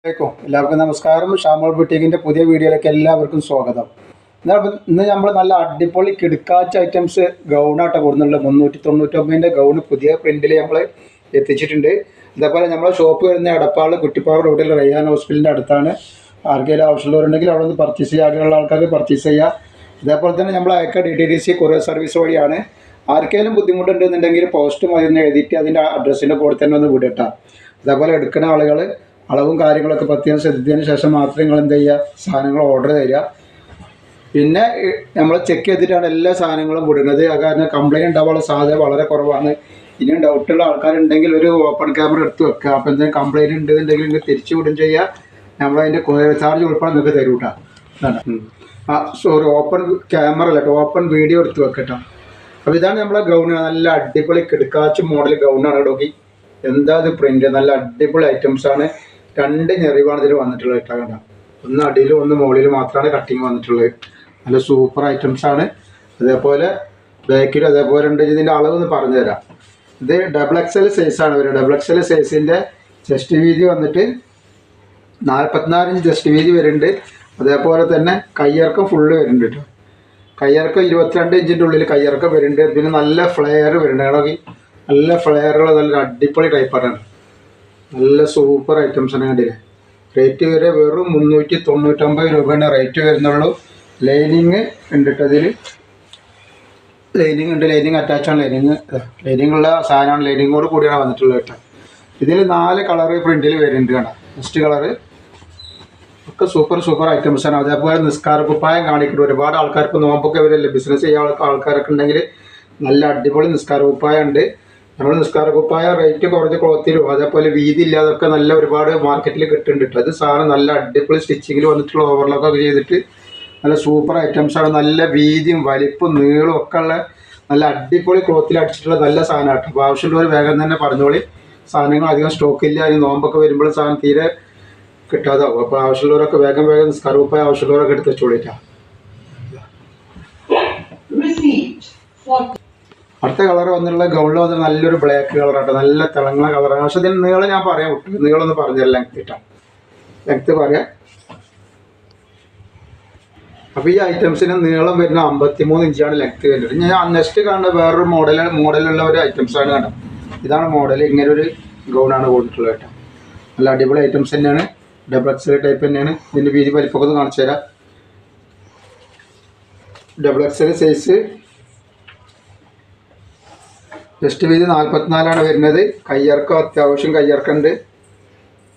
എല്ലാവർക്കും നമസ്കാരം. ഷാമോൾ ബുട്ടീക്കിൻ്റെ പുതിയ വീഡിയോയിലേക്ക് എല്ലാവർക്കും സ്വാഗതം. ഇന്ന് നമ്മൾ നല്ല അടിപൊളി കിടക്കാച്ച ഐറ്റംസ് ഗൗണായിട്ട് കൊടുക്കുന്നുണ്ട്. 399 ഗൗണ് പുതിയ പ്രിൻറ്റിൽ നമ്മൾ എത്തിച്ചിട്ടുണ്ട്. ഇതേപോലെ നമ്മളെ ഷോപ്പ് വരുന്ന എടപ്പാൾ കുറ്റിപ്പാറ റോഡിൽ റയ്യാൻ ഹോസ്പിറ്റലിൻ്റെ അടുത്താണ്. ആർക്കെങ്കിലും ആവശ്യമുള്ളവരുണ്ടെങ്കിൽ അവിടെ നിന്ന് പർച്ചേസ് ചെയ്യുക, ആഗ്രഹമുള്ള ആൾക്കാർക്ക് പർച്ചേസ് ചെയ്യുക. ഇതേപോലെ തന്നെ നമ്മൾ അയക്കുക DTDC കൊറിയർ സർവീസ് വഴിയാണ്. ആർക്കെങ്കിലും ബുദ്ധിമുട്ടുണ്ടെന്നുണ്ടെങ്കിൽ പോസ്റ്റ് മതി ഒന്ന് എഴുതിയിട്ട് അതിൻ്റെ അഡ്രസ്സിൻ്റെ കൂടെ തന്നെ ഒന്ന് വിടട്ടാ. അതേപോലെ എടുക്കുന്ന ആളുകൾ അളവും കാര്യങ്ങളൊക്കെ പ്രത്യേകം ശ്രദ്ധിച്ചതിന് ശേഷം മാത്രം നിങ്ങൾ എന്ത് ചെയ്യുക, സാധനങ്ങൾ ഓർഡർ തരിക. പിന്നെ നമ്മൾ ചെക്ക് ചെയ്തിട്ടാണ് എല്ലാ സാധനങ്ങളും വിടുന്നത്. കാരണം കംപ്ലയിൻറ്റ് ഉണ്ടാവാനുള്ള സാധ്യത വളരെ കുറവാണ്. ഇനിയും ഡൗട്ടുള്ള ആൾക്കാരുണ്ടെങ്കിൽ ഒരു ഓപ്പൺ ക്യാമറ എടുത്ത് വെക്കുക. അപ്പോൾ എന്തെങ്കിലും കംപ്ലയിൻറ്റ് ഉണ്ടെന്നുണ്ടെങ്കിൽ നിങ്ങൾക്ക് തിരിച്ചു വിടും ചെയ്യുക. നമ്മളതിൻ്റെ കൊറിയർ ചാർജ് ഉൾപ്പെടെ നിങ്ങൾക്ക് തരും കേട്ടോ. സോറി, ഓപ്പൺ ക്യാമറ അല്ല കേട്ടോ, ഓപ്പൺ വീഡിയോ എടുത്ത് വെക്കട്ടോ. അപ്പോൾ ഇതാണ് നമ്മളെ ഗൗൺ. നല്ല അടിപൊളി കിടക്കാച്ച മോഡൽ ഗൗണാണ് ഡോക്കി. എന്താ ഇത് പ്രിൻ്റ്, നല്ല അടിപൊളി ഐറ്റംസാണ്. 2 ഞെറിവാണ് ഇതിൽ വന്നിട്ടുള്ളത് കേട്ടോ. കണ്ട, ഒന്ന് അടിയിലും ഒന്ന് മുകളിൽ മാത്രമാണ് കട്ടിങ് വന്നിട്ടുള്ളത്. നല്ല സൂപ്പർ ഐറ്റംസാണ്. അതേപോലെ ബാക്കിലും അതേപോലെ ഉണ്ട്. ഇതിൻ്റെ അളവൊന്ന് പറഞ്ഞു തരാം. ഇത് XXL സൈസാണ് വരുന്നത്. XXL സൈസിൻ്റെ ചെസ്റ്റ് വീതി വന്നിട്ട് 44 ഇഞ്ച് ചെസ്റ്റ് വീതി വരുന്നുണ്ട്. അതേപോലെ തന്നെ കയ്യിറക്കം ഫുള്ള് വരുന്നുണ്ട് കേട്ടോ. കയ്യിറക്കം 22 ഇഞ്ചിൻ്റെ ഉള്ളിൽ കയ്യിറക്കം വരുന്നുണ്ട്. പിന്നെ നല്ല ഫ്ലെയർ വരുന്നുണ്ട്. കാരണം നല്ല ഫ്ലെയറുള്ള നല്ലൊരു അടിപൊളി ടൈപ്പാണ്. നല്ല സൂപ്പർ ഐറ്റംസാണ്. കണ്ടില്ലേ, റേറ്റ് വരെ വെറും 399 രൂപയാണ് റേറ്റ് വരുന്നുള്ളൂ. ലൈനിങ് ഉണ്ട് കേട്ടോ. ഇതിൽ ലൈനിങ് ഉണ്ട്, ലൈനിങ് അറ്റാച്ചാണ്. ലൈനിങ്ങുള്ള സാധനമാണ്, ലൈനിങ്ങോട് കൂടിയാണ് വന്നിട്ടുള്ളത് കേട്ടോ. ഇതിൽ 4 കളറ് പ്രിൻറ്റിൽ വരുന്നുണ്ട്. കാണാം, ഫസ്റ്റ് കളറ് ഒക്കെ സൂപ്പർ ഐറ്റംസാണ്. അതേപോലെ നിസ്കാര കുപ്പായം കാണിക്കുന്നുണ്ട്. ഒരുപാട് ആൾക്കാർക്ക് നോമ്പൊക്കെ വരില്ല, ബിസിനസ് ചെയ്യാൻ ആൾക്കാരൊക്കെ ഉണ്ടെങ്കിൽ നല്ല അടിപൊളി നിസ്കാര കുപ്പായം ഉണ്ട്. നമ്മൾ നിസ്കാര കുപ്പായ റേറ്റ് കുറഞ്ഞ ക്ലോത്തിലും അതേപോലെ വീതി ഇല്ലാതൊക്കെ നല്ല ഒരുപാട് മാർക്കറ്റിൽ കിട്ടുന്നുണ്ട് കേട്ടോ. അത് സാധനം നല്ല അടിപൊളി സ്റ്റിച്ചിങ്ങിൽ വന്നിട്ടുള്ള ഓവർലോക്കൊക്കെ ചെയ്തിട്ട് നല്ല സൂപ്പർ ഐറ്റംസാണ്. നല്ല വീതിയും വലിപ്പും നീളും ഒക്കെ ഉള്ള നല്ല അടിപൊളി ക്ലോത്തിൽ അടിച്ചിട്ടുള്ള നല്ല സാധനമാണ് കേട്ടോ. അപ്പോൾ ആവശ്യമുള്ളവർ വേഗം തന്നെ പറഞ്ഞോളി. സാധനങ്ങൾ അധികം സ്റ്റോക്കില്ല. അതിന് നോമ്പൊക്കെ വരുമ്പോൾ സാധനം തീരെ കിട്ടാതാവും. അപ്പോൾ ആവശ്യമുള്ളവരൊക്കെ വേഗം നിസ്കാര കുപ്പായ ആവശ്യമുള്ളവരൊക്കെ എടുത്ത് വെച്ചോളിട്ടാ. അടുത്ത കളർ വന്നിട്ടുള്ള ഗൗണിൽ വന്നിട്ട് നല്ലൊരു ബ്ലാക്ക് കളറാട്ടോ. നല്ല തിളങ്ങുന്ന കളറാണ്. പക്ഷെ ഇതിന് നീളം ഞാൻ പറയാൻ വിട്ടു. നീളമൊന്ന് പറഞ്ഞുതരാം, ലെങ്ത് ഇട്ടാ, ലെങ്ത് പറയാം. അപ്പോൾ ഈ ഐറ്റംസിന് നീളം വരുന്ന 53 ഇഞ്ചാണ് ലെങ്ത് വരുന്നത്. ഞാൻ നെക്സ്റ്റ് കാണുന്ന വേറൊരു മോഡലുള്ള ഒരു ഐറ്റംസാണ് കാണുന്നത്. ഇതാണ് മോഡൽ. ഇങ്ങനെ ഒരു ഗൗണാണ് കൊടുത്തിട്ടുള്ളത് കേട്ടോ. നല്ല അടിപൊളി ഐറ്റംസ് തന്നെയാണ്. XXL ടൈപ്പ് തന്നെയാണ്. ഇതിൻ്റെ വീതി വലിപ്പമൊക്കെ ഒന്ന് കാണിച്ചു തരാം. XXL സൈസ് ചെസ്റ്റ് വീതി 44 വരുന്നത്. കയ്യിറക്കം അത്യാവശ്യം കയ്യിറക്കമുണ്ട്.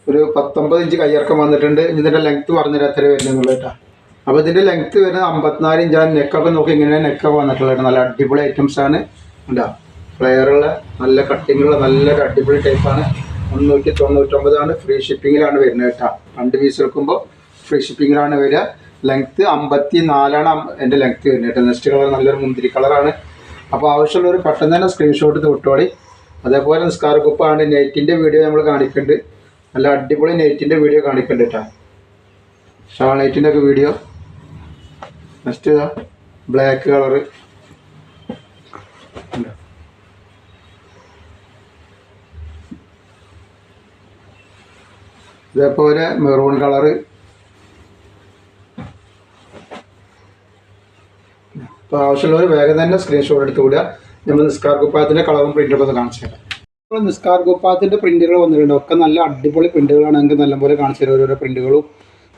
ഒരു 19 ഇഞ്ച് കയ്യിറക്കം വന്നിട്ടുണ്ട്. ഇതിൻ്റെ ലെങ്ത്ത് പറഞ്ഞുതരാം എത്ര വരുന്നുള്ളത് കേട്ടോ. അപ്പോൾ ഇതിൻ്റെ ലെങ്ത്ത് വരുന്നത് 54 ഇഞ്ചാണ്. നെക്കൊക്കെ നോക്കി ഇങ്ങനെ നെക്കൊക്കെ വന്നിട്ടുള്ളത്. നല്ല അടിപൊളി ഐറ്റംസാണ്. ഉണ്ടോ, ഫ്ലെയറുള്ള നല്ല കട്ടിങ്ങുള്ള നല്ലൊരു അടിപൊളി ടൈപ്പാണ്. 399 ഫ്രീ ഷിപ്പിങ്ങിലാണ് വരുന്നത് കേട്ടോ. 2 പീസ് എടുക്കുമ്പോൾ ഫ്രീ ഷിപ്പിങ്ങിലാണ് വരിക. ലെങ്ത്ത് 54 എൻ്റെ ലെങ്ത്ത് വരുന്നത് കേട്ടോ. നെക്സ്റ്റ് കളർ നല്ലൊരു മുന്തിരി കളറാണ്. അപ്പോൾ ആവശ്യമുള്ളവർ പെട്ടെന്ന് തന്നെ സ്ക്രീൻഷോട്ട് എടുത്ത് വിട്ടോളി. അതേപോലെ നിസ്കാര കുപ്പാണ്. നെറ്റിൻ്റെ വീഡിയോ നമ്മൾ കാണിക്കുന്നുണ്ട്. നല്ല അടിപൊളി നെറ്റിൻ്റെ വീഡിയോ കാണിക്കുന്നുണ്ട് കേട്ടോ. ഷാൾ നെറ്റിൻ്റെ ഒക്കെ വീഡിയോ. നെക്സ്റ്റ് ഇതാ ബ്ലാക്ക് കളറ്. ഇതേപോലെ മെറൂൺ കളറ്. അപ്പോൾ ആവശ്യമുള്ളവർ വേഗം തന്നെ സ്ക്രീൻഷോട്ട് എടുത്ത് വിടുക. നമ്മൾ നിസ്കാർ കുപ്പായത്തിൻ്റെ കളറും പ്രിൻ്റൊക്കെ ഒന്ന് കാണിച്ചു തരാം. ഇപ്പോൾ നിസ്കാർ കുപ്പായത്തിൻ്റെ പ്രിൻറ്റുകൾ വന്നിട്ടുണ്ട്. ഒക്കെ നല്ല അടിപൊളി പ്രിൻറ്റുകളാണെങ്കിൽ നല്ലപോലെ കാണിച്ചു തരാം. ഓരോരോ പ്രിൻറ്റുകളും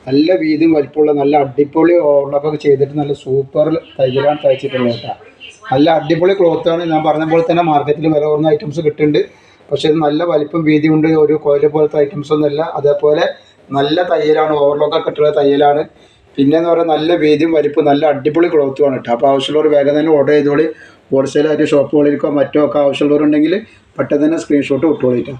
നല്ല വീതിയും വലിപ്പമുള്ള നല്ല അടിപൊളി ഓവർലോക്കൊക്കെ ചെയ്തിട്ട് നല്ല സൂപ്പർ തയ്യലാണ് തയ്ച്ചിട്ടുള്ളത് കേട്ടോ. നല്ല അടിപൊളി ക്ലോത്താണ്. ഞാൻ പറഞ്ഞ പോലെ തന്നെ മാർക്കറ്റിൽ വില കുറഞ്ഞ ഐറ്റംസ് കിട്ടുന്നുണ്ട്. പക്ഷേ ഇത് നല്ല വലിപ്പം വീതിയുണ്ട്. ഒരു കോയില പോലത്തെ ഐറ്റംസ് ഒന്നുമല്ല. അതേപോലെ നല്ല തയ്യലാണ്, ഓവർലോക്കൊക്കെ ഇട്ടുള്ള തയ്യലാണ്. പിന്നെയെന്ന് പറയുന്നത് നല്ല വീതിയും വലിപ്പം നല്ല അടിപൊളി ക്ലോത്തുമാണ് കേട്ടോ. അപ്പോൾ ആവശ്യമുള്ളവർ വേഗം തന്നെ ഓർഡർ ചെയ്തോളി. ഹോൾസെയിലായിട്ട് ഷോപ്പുകളിലേക്കോ മറ്റോ ഒക്കെ ആവശ്യമുള്ളവരുണ്ടെങ്കിൽ പെട്ടെന്ന് തന്നെ സ്ക്രീൻഷോട്ട് വിട്ടോളിട്ടോ.